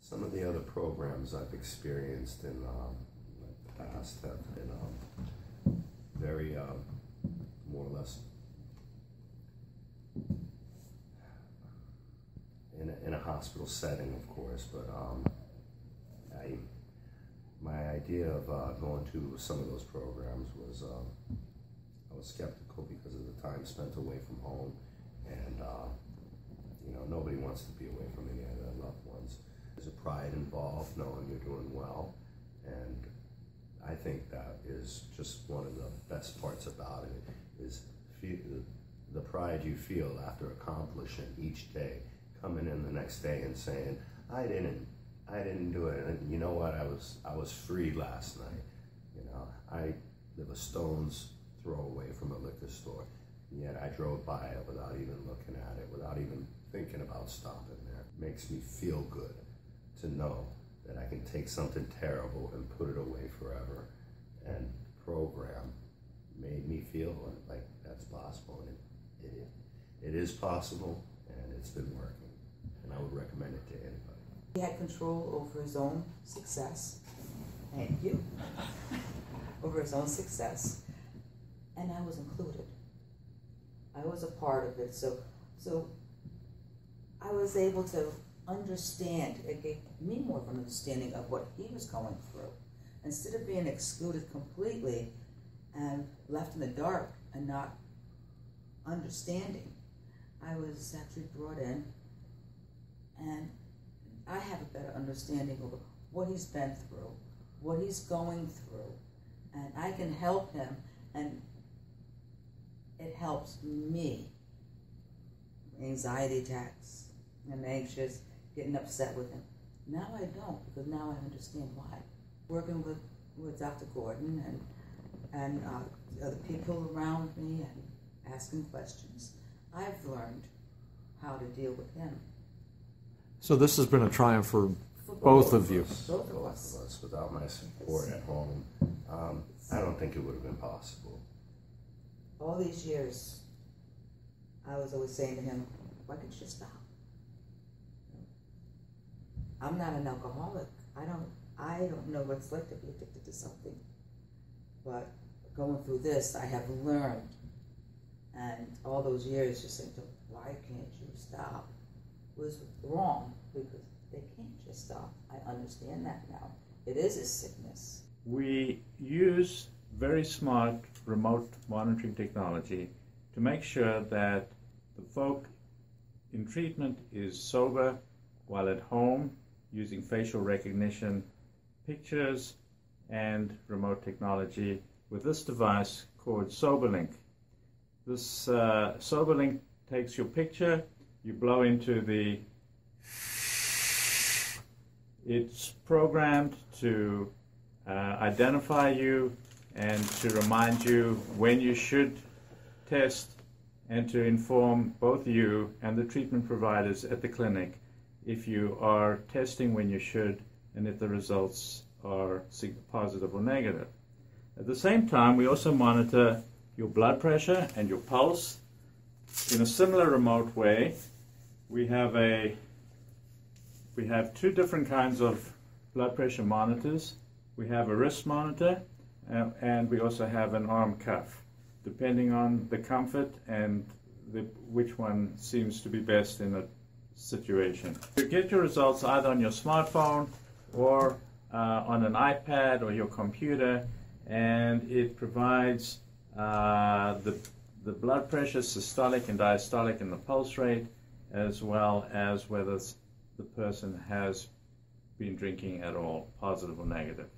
Some of the other programs I've experienced in the past have been very, more or less, in a hospital setting, of course, but my idea of going to some of those programs was, I was skeptical because of the time spent away from home, and you know, nobody wants to be away from any of their loved ones. There's a pride involved knowing you're doing well, and I think that is just one of the best parts about it, is the pride you feel after accomplishing each day, coming in the next day and saying, I didn't do it, and you know what, I was free last night. You know, I live a stone's throw away from a liquor store, yet I drove by it without even looking at it, without even thinking about stopping there. It makes me feel good to know that I can take something terrible and put it away forever. And the program made me feel like that's possible, and it is possible, and it's been working, and I would recommend it to anybody. He had control over his own success. Thank you. Over his own success, and I was included. I was a part of it, so I was able to understand. It gave me more of an understanding of what he was going through. Instead of being excluded completely and left in the dark and not understanding, I was actually brought in, and I have a better understanding of what he's been through, what he's going through, and I can help him, and it helps me. Anxiety attacks, I'm anxious, getting upset with him. Now I don't, because now I understand why. Working with Dr. Gordon and other people around me and asking questions, I've learned how to deal with him. So this has been a triumph for both of you. Both of us. Without my support at home, I don't think it would have been possible. All these years, I was always saying to him, why can't you stop? I'm not an alcoholic. I don't know what it's like to be addicted to something. But going through this, I have learned, and all those years just saying, why can't you stop? Was wrong, because they can't just stop. I understand that now. It is a sickness. We use very smart remote monitoring technology to make sure that the folk in treatment is sober while at home, using facial recognition, pictures, and remote technology with this device called SoberLink. This SoberLink takes your picture, you blow into the, it's programmed to identify you and to remind you when you should test, and to inform both you and the treatment providers at the clinic if you are testing when you should and if the results are positive or negative. At the same time, we also monitor your blood pressure and your pulse in a similar remote way. We have two different kinds of blood pressure monitors. We have a wrist monitor, and we also have an arm cuff, depending on the comfort and which one seems to be best in a situation. You get your results either on your smartphone or on an iPad or your computer, and it provides the blood pressure, systolic and diastolic, and the pulse rate, as well as whether the person has been drinking at all, positive or negative.